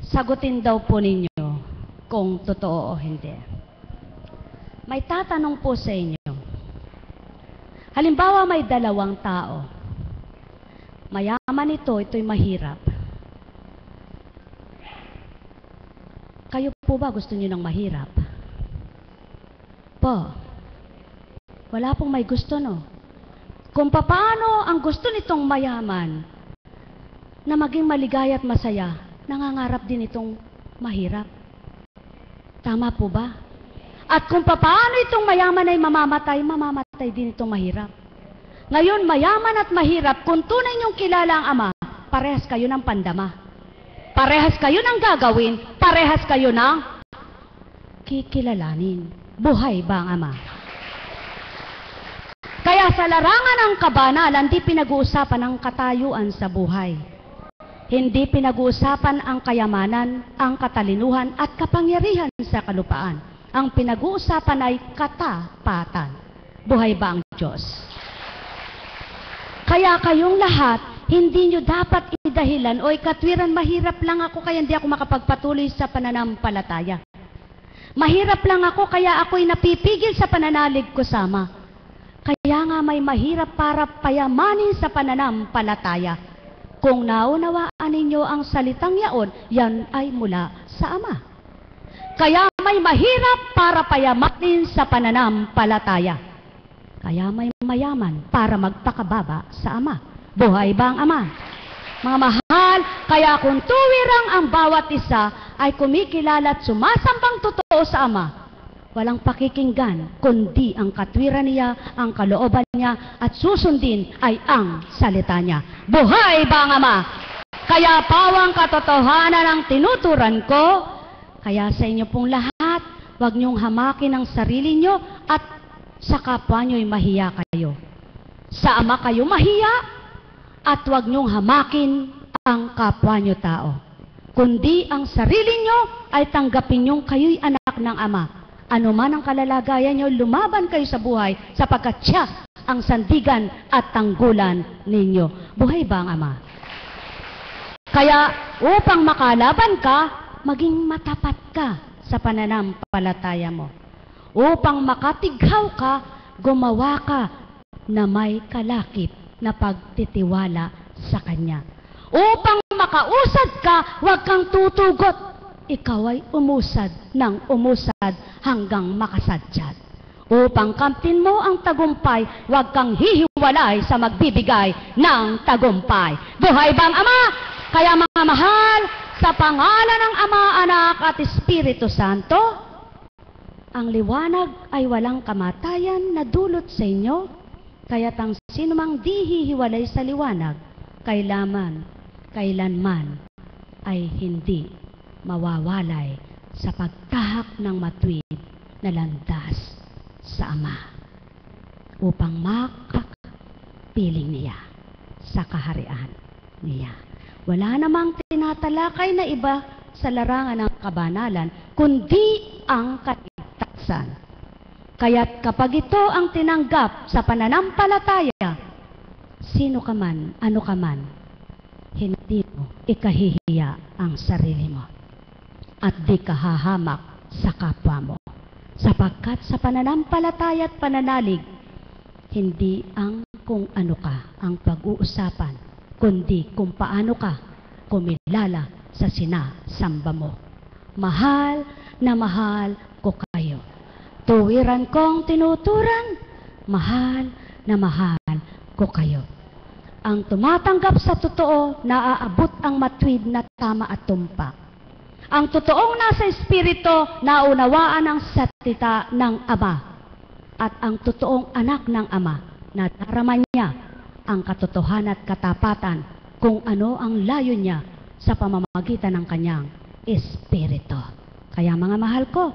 sagutin daw po ninyo kung totoo o hindi. May tatanong po sa inyo. Halimbawa may dalawang tao. Mayaman ito'y mahirap. Kayo po ba gusto niyo ng mahirap? Po. Wala pong may gusto, no? Kung paano ang gusto nitong mayaman na maging maligaya at masaya, nangangarap din itong mahirap. Tama po ba? At kung paano itong mayaman ay mamamatay din itong mahirap. Ngayon, mayaman at mahirap, kung tunay niyong kilala ang Ama, parehas kayo ng pandama. Parehas kayo ng gagawin, parehas kayo ng kikilalanin. Buhay ba ang Ama? Kaya sa larangan ng kabanalan, di pinag-uusapan ang katayuan sa buhay. Hindi pinag-uusapan ang kayamanan, ang katalinuhan at kapangyarihan sa kalupaan. Ang pinag-uusapan ay katapatan. Buhay ba ang Diyos? Kaya kayong lahat, hindi nyo dapat idahilan o ikatwiran, mahirap lang ako kaya hindi ako makapagpatuloy sa pananampalataya. Mahirap lang ako kaya ako'y napipigil sa pananalig ko sama. Kaya nga may mahirap para payamanin sa pananampalataya. Kung naunawaan ninyo ang salitang yaon, yan ay mula sa Ama. Kaya may mahirap para payamanin sa pananampalataya. Kaya may mayaman para magpakababa sa Ama. Buhay ba ang Ama? Mga mahal, kaya kung tuwirang ang bawat isa ay kumikilala at sumasambang totoo sa Ama, walang pakikinggan, kundi ang katwiran niya, ang kalooban niya, at susundin ay ang salita niya. Buhay ba ang Ama? Kaya pawang katotohanan ang tinuturan ko. Kaya sa inyo pong lahat, huwag niyong hamakin ang sarili niyo at sa kapwa niyo'y mahiya kayo. Sa Ama kayo mahiya at huwag niyong hamakin ang kapwa niyo tao. Kundi ang sarili niyo ay tanggapin niyong kayo'y anak ng Ama. Ano man ang kalalagayan niyo, lumaban kayo sa buhay sapagkat siya ang sandigan at tanggulan ninyo. Buhay ba ang Ama? Kaya upang makalaban ka, maging matapat ka sa pananampalataya mo. Upang makatighaw ka, gumawa ka na may kalakip na pagtitiwala sa Kanya. Upang makausad ka, huwag kang tutugot. Ikaw ay umusad ng umusad hanggang makasadyat. Upang kamtin mo ang tagumpay, huwag kang hihiwalay sa magbibigay ng tagumpay. Buhay bang Ama? Kaya mga mahal, sa pangalan ng Ama, Anak at Espiritu Santo, ang liwanag ay walang kamatayan na dulot sa inyo, kaya't ang sinumang di hihiwalay sa liwanag, kailanman ay hindi mawawalay sa pagtahak ng matuwid na landas sa Ama upang makapiling niya sa kaharian niya. Wala namang tinatalakay na iba sa larangan ng kabanalan, kundi ang kaligtasan. Kaya't kapag ito ang tinanggap sa pananampalataya, sino ka man, ano ka man, hindi mo ikahihiya ang sarili mo at di ka hahamak sa kapwa mo. Sapagkat sa pananampalataya at pananalig, hindi ang kung ano ka ang pag-uusapan, kundi kung paano ka kumilala sa sinasamba mo. Mahal na mahal ko kayo. Tuwiran kong tinuturan, mahal na mahal ko kayo. Ang tumatanggap sa totoo, naaabot ang matuwid na tama at tumpak. Ang totoong nasa Espiritu, naunawaan ang salita ng Ama. At ang totoong anak ng Ama, nadarama niya ang katotohanan at katapatan kung ano ang layo niya sa pamamagitan ng kanyang Espiritu. Kaya mga mahal ko,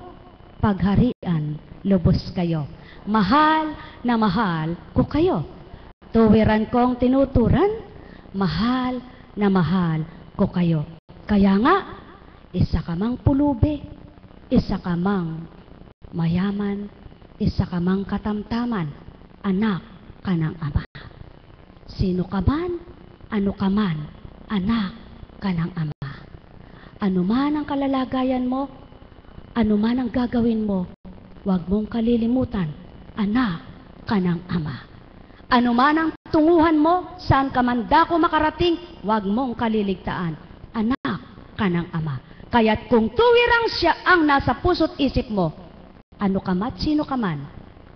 pagharian, lubos kayo. Mahal na mahal ko kayo. Tuwiran kong tinuturan, mahal na mahal ko kayo. Kaya nga, isa ka mang pulubi, isa ka mang mayaman, isa ka mang katamtaman, anak ka ng Ama. Sino ka man, ano ka man, anak ka ng Ama. Ano man ang kalalagayan mo, ano man ang gagawin mo, huwag mong kalilimutan, anak ka ng Ama. Ano man ang tunguhan mo, saan ka man dako makarating, huwag mong kaliligtaan, anak ka ng Ama. Kaya't kung tuwirang siya ang nasa puso't isip mo, ano ka man, sino ka man,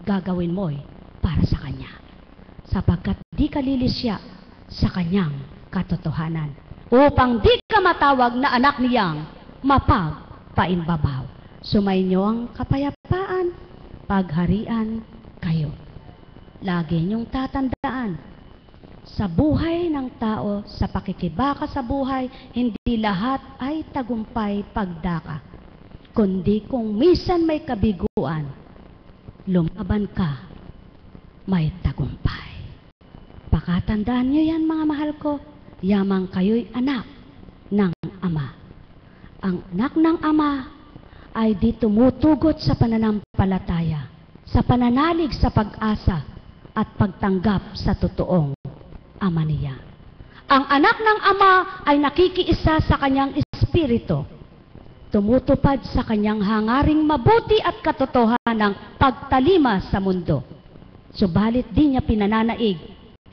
gagawin mo para sa Kanya. Sapagkat di ka lilis siya sa Kanyang katotohanan. Upang di ka matawag na anak niyang mapagpaimbabaw. Sumainyo ang kapayapaan, pagharian kayo. Lagi niyong tatandaan, sa buhay ng tao, sa pakikibaka sa buhay, hindi lahat ay tagumpay pagdaka. Kundi kung minsan may kabiguan, lumaban ka, may tagumpay. Pakatandaan niyo yan, mga mahal ko, yamang kayo'y anak ng Ama. Ang anak ng Ama ay di tumutugot sa pananampalataya, sa pananalig sa pag-asa at pagtanggap sa totoong Ama niya. Ang anak ng Ama ay nakikiisa sa kanyang espiritu, tumutupad sa kanyang hangaring mabuti at katotohanang pagtalima sa mundo. Subalit di niya pinananaig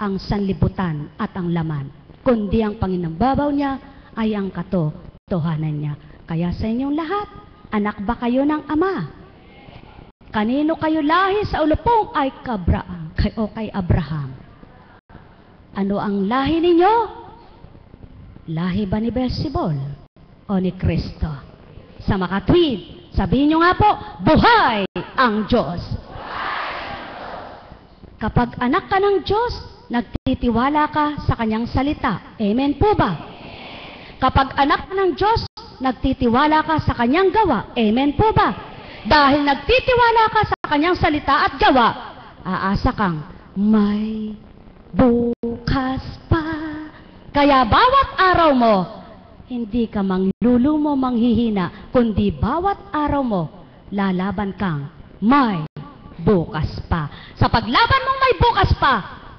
ang sanlibutan at ang laman, kundi ang panginambabaw niya ay ang katotohanan niya. Kaya sa inyong lahat, anak ba kayo ng Ama? Kanino kayo lahi sa ulupong ay kay Abraham? Ano ang lahi ninyo? Lahi ba ni Beelzebul o ni Kristo? Sa makatwid, sabihin nyo nga po, buhay ang Diyos. Kapag anak ka ng Diyos, nagtitiwala ka sa Kanyang salita. Amen po ba? Kapag anak ka ng Diyos, nagtitiwala ka sa Kanyang gawa. Amen po ba? Dahil nagtitiwala ka sa Kanyang salita at gawa, aasa kang may bukas pa. Kaya bawat araw mo, hindi ka manglulumo, manghihina, kundi bawat araw mo, lalaban kang may bukas pa. Sa paglaban mong may bukas pa,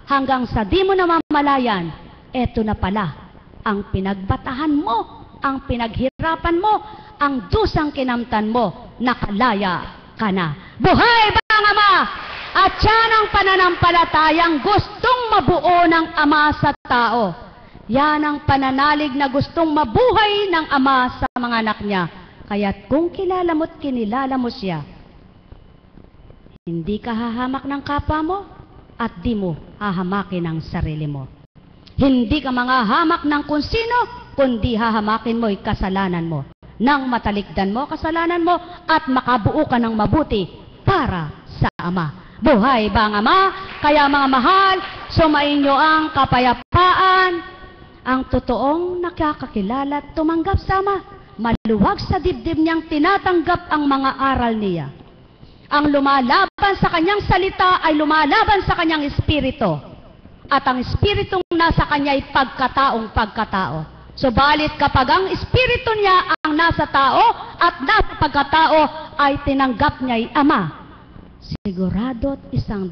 hanggang sa di mo namamalayan, eto na pala ang pinagbatahan mo, ang pinaghirapan mo, ang dusang kinamtan mo, nakalaya ka na. Buhay ba ang Ama? At yan ang pananampalatayang gustong mabuo ng Ama sa tao. Yan ang pananalig na gustong mabuhay ng Ama sa mga anak niya. Kaya't kung kilala mo't kinilala mo siya, hindi ka hahamak ng kapwa mo at di mo hahamakin ang sarili mo. Hindi ka manghahamak ng kung sino, kundi hahamakin mo'y kasalanan mo. Nang matalikdan mo kasalanan mo at makabuo ka ng mabuti para sa Ama. Buhay ba ang Ama? Kaya mga mahal, sumainyo ang kapayapaan, ang totoong nakakakilala at tumanggap sa Ama. Maluwag sa dibdib niyang tinatanggap ang mga aral niya. Ang lumalaban sa kanyang salita ay lumalaban sa kanyang espiritu. At ang espiritong nasa kanya ay pagkataong pagkatao. Subalit kapag ang espiritu niya ang nasa tao at nasa pagkatao ay tinanggap niya ay Ama, sigurado't 100%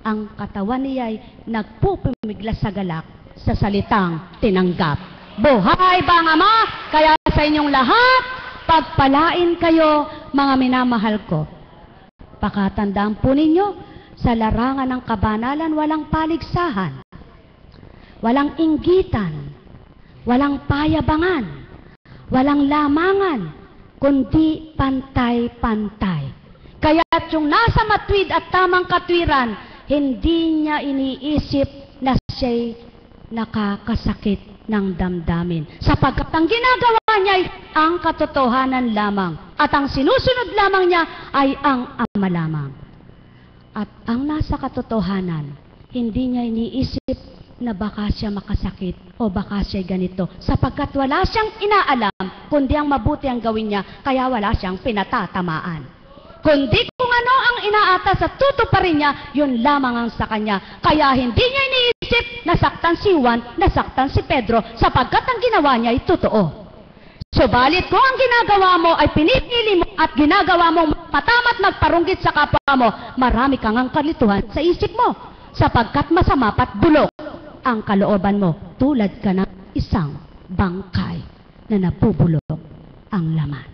ang katawan niya ay nagpupumiglas sa galak sa salitang tinanggap. Buhay ba ang Ama? Kaya sa inyong lahat, pagpalain kayo, mga minamahal ko. Pakatandaan po ninyo, sa larangan ng kabanalan walang paligsahan, walang inggitan, walang payabangan, walang lamangan, kundi pantay-pantay. Kaya't yung nasa matwid at tamang katwiran, hindi niya iniisip na siya'y nakakasakit ng damdamin. Sapagkat ang ginagawa niya ay ang katotohanan lamang. At ang sinusunod lamang niya ay ang Ama lamang. At ang nasa katotohanan, hindi niya iniisip na baka siya makasakit o baka siya ganito. Sapagkat wala siyang inaalam, kundi ang mabuti ang gawin niya, kaya wala siyang pinatatamaan. Kundi kung ano ang inaatas at tutuparin niya, yun lamang ang sa kanya. Kaya hindi niya iniisip nasaktan si Juan, nasaktan si Pedro, sapagkat ang ginawa niya ay totoo. Subalit kung ang ginagawa mo ay pinipili mo at ginagawa mong matamat magparunggit sa kapwa mo, marami kang ang kalituhan sa isip mo, sapagkat masama at bulok ang kalooban mo, tulad ka ng isang bangkay na nabubulok ang laman.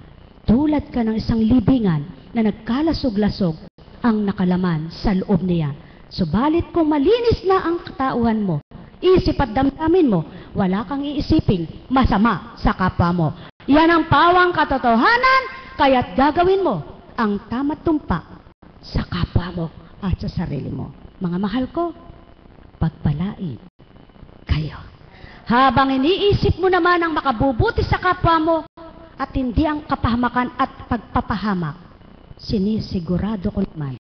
Tulad ka ng isang libingan na nagkalasog-lasog ang nakalaman sa loob niya. Subalit kung malinis na ang katauhan mo, isip at damdamin mo, wala kang iisiping masama sa kapwa mo. Yan ang pawang katotohanan, kaya't gagawin mo ang tama't tumpak sa kapwa mo at sa sarili mo. Mga mahal ko, pagpalain kayo. Habang iniisip mo naman ang makabubuti sa kapwa mo at hindi ang kapahamakan at pagpapahamak, sinisigurado ko naman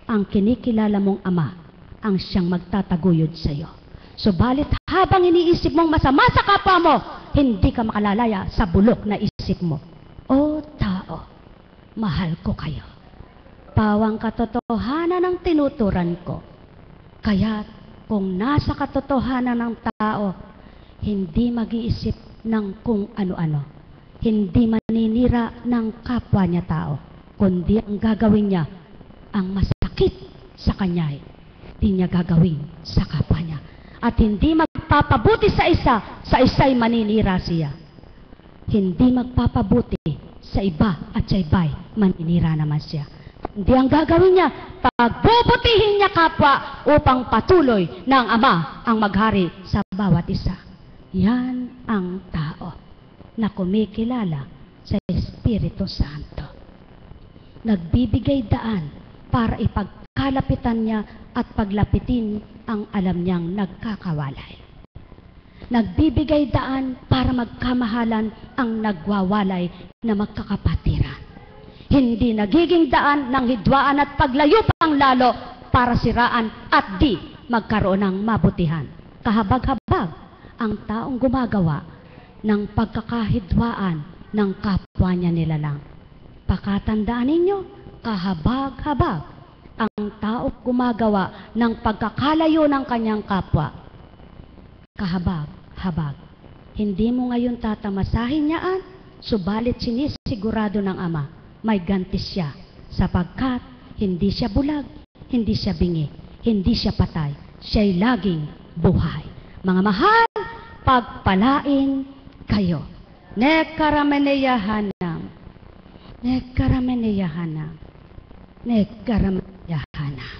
ang kinikilala mong Ama ang siyang magtataguyod sa iyo. Subalit habang iniisip mong masama sa kapwa mo, hindi ka makalalaya sa bulok na isip mo. O tao, mahal ko kayo. Pawang katotohanan ang tinuturan ko. Kaya kung nasa katotohanan ng tao, hindi mag-iisip ng kung ano-ano. Hindi maninira ng kapwa niya tao, kundi ang gagawin niya, ang masakit sa kanya, hindi niya gagawin sa kapwa niya. At hindi magpapabuti sa isa'y maninira siya. Hindi magpapabuti sa iba at sa iba'y maninira naman siya. Hindi ang gagawin niya, pagbubutihin niya kapwa upang patuloy ng Ama ang maghari sa bawat isa. Yan ang tao na kumikilala sa Espiritu Santo. Nagbibigay daan para ipagkalapitan niya at paglapitin ang alam niyang nagkakawalay. Nagbibigay daan para magkamahalan ang nagwawalay na magkakapatiran. Hindi nagiging daan ng hidwaan at paglayo pang lalo para siraan at di magkaroon ng mabutihan. Kahabag-habag ang taong gumagawa ng pagkakahidwaan ng kapwa niya nilalang. Pakatandaan ninyo, kahabag-habag ang taong gumagawa ng pagkakalayo ng kanyang kapwa. Kahabag-habag. Hindi mo ngayon tatamasahin niyaan, subalit sinisigurado ng Ama, may ganti siya, sapagkat hindi siya bulag, hindi siya bingi, hindi siya patay, siya'y laging buhay. Mga mahal, pagpalain kayo. Nekarameneyahanam, nekarameneyahanam, nekarameneyahanam.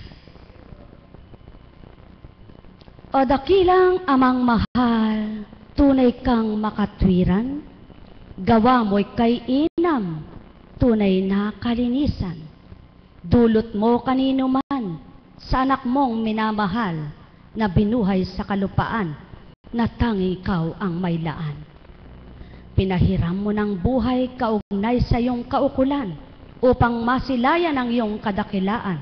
O dakilang Amang mahal, tunay kang makatwiran, gawa mo'y kay inam, tunay na kalinisan. Dulot mo kanino man, sa anak mong minamahal, na binuhay sa kalupaan, na tanging ikaw ang may laan. Pinahiram mo ng buhay kaugnay sa iyong kaukulan, upang masilayan ang iyong kadakilaan.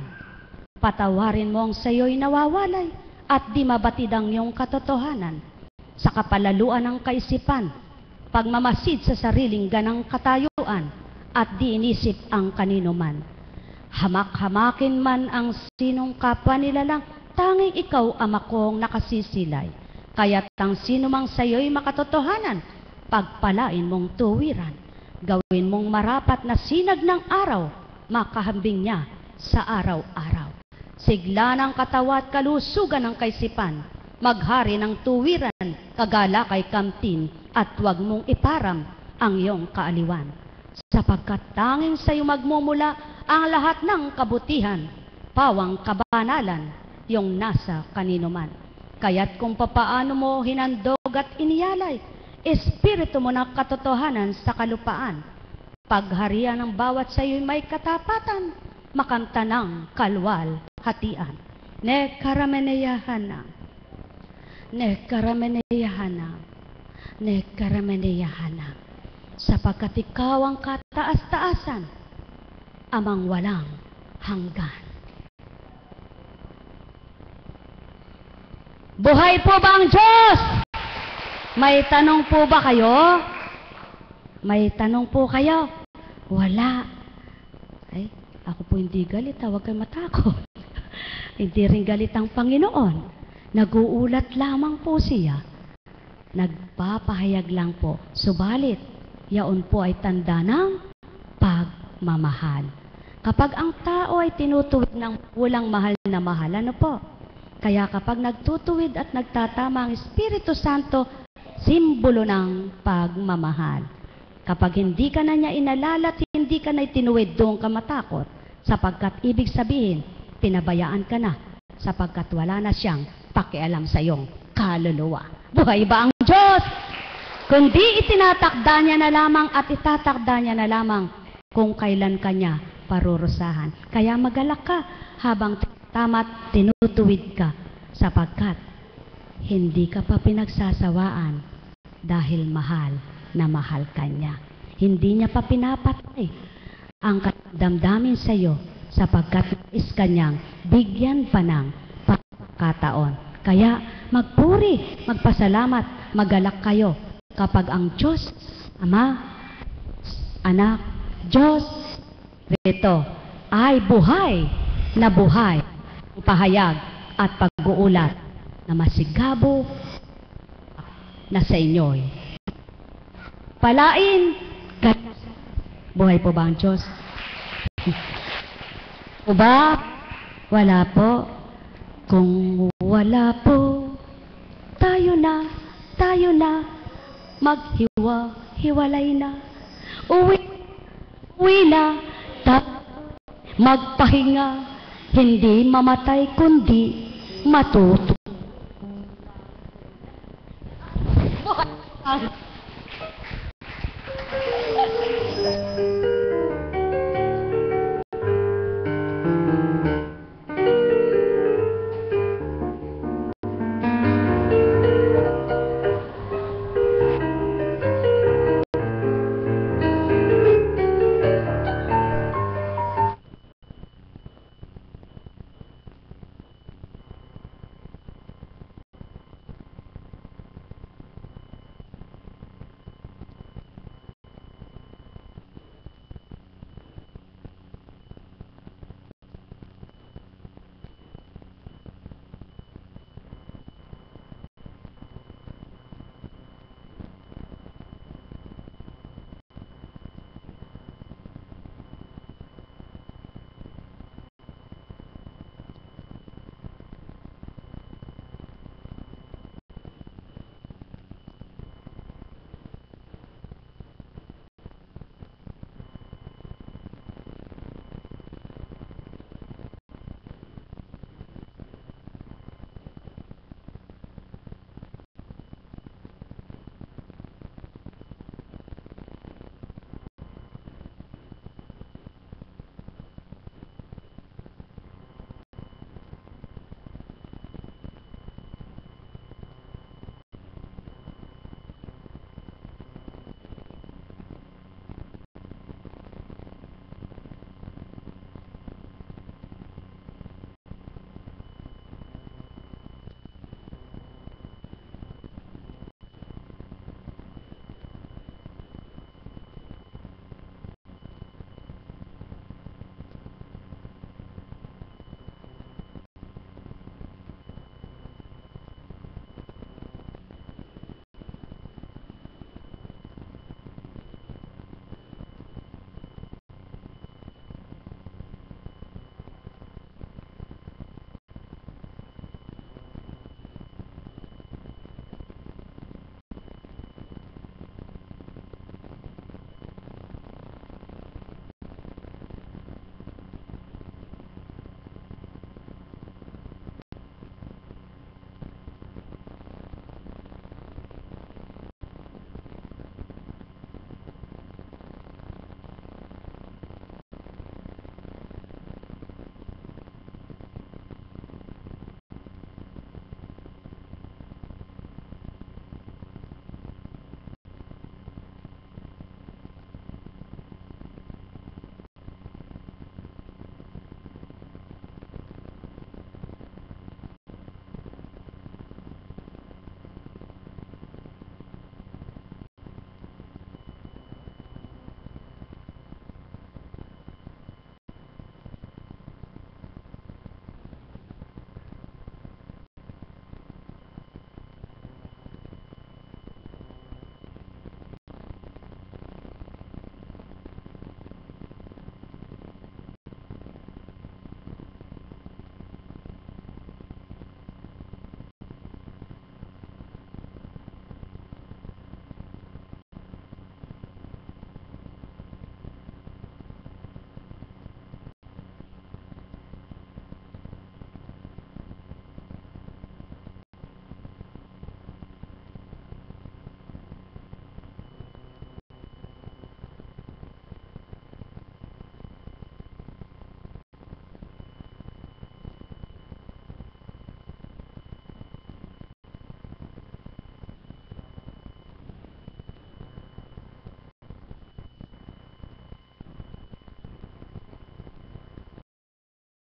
Patawarin mo ang sa iyo'y nawawalay, at di mabatid ang iyong katotohanan. Sa kapalaluan ng kaisipan, pagmamasid sa sariling ganang katayuan, at di inisip ang kanino man. Hamak-hamakin man ang sinong kapwa nilalang, tanging ikaw Ama kong nakasisilay. Kaya't ang sino mang sayo'y makatotohanan, pagpalain mong tuwiran. Gawin mong marapat na sinag ng araw, makahambing niya sa araw-araw. Sigla ng katawa at kalusugan ng kaisipan, maghari ng tuwiran, kagala kay kamtin, at huwag mong iparam ang iyong kaaliwan. Sapagkat tanging sa iyo magmumula ang lahat ng kabutihan, pawang kabanalan, yung nasa kanino man. Kaya't kung papaano mo hinandog at iniyalay, espiritu mo na katotohanan sa kalupaan, pagharian ng bawat sa iyo'y may katapatan, makamta ng kalwal hatian. Nekarameneyahanam, nekarameneyahanam, nekarameneyahanam. Sapagkat ikaw ang kataas-taasan, Amang walang hanggan. Buhay po ba ang Diyos? May tanong po ba kayo? May tanong po kayo? Wala. Ay, ako po hindi galit, huwag kayong matakot. Hindi rin galit ang Panginoon. Nag-uulat lamang po siya. Nagpapahayag lang po. Subalit, yaon po ay tanda ng pagmamahal. Kapag ang tao ay tinutuwid ng walang mahal na mahal, ano po? Kaya kapag nagtutuwid at nagtatama ang Espiritu Santo, simbolo ng pagmamahal. Kapag hindi ka na niya inalala at hindi ka na itinuwid, doon ka matakot. Sapagkat ibig sabihin, pinabayaan ka na. Sapagkat wala na siyang pakialam sa iyong kaluluwa. Buhay ba ang Diyos? Kundi itinatakda niya na lamang at itatakda niya na lamang kung kailan ka niya parurusahan. Kaya magalak ka habang tama't tinutuwid ka. Sapagkat hindi ka pa pinagsasawaan dahil mahal na mahal ka niya. Hindi niya pa pinapatay ang damdamin sa iyo sapagkat nais kanyang bigyan pa ng pagkataon. Kaya magpuri, magpasalamat, magalak kayo kapag ang Diyos, Ama, Anak, Diyos, ito ay buhay na buhay, pahayag at pag-uulat na masigabo na sa inyo'y palain. Buhay po ba ang Diyos? O ba? Wala po. Kung wala po, tayo na, maghiwa-hiwalay na. Uwi na, magpahinga, hindi mamatay kundi matuto.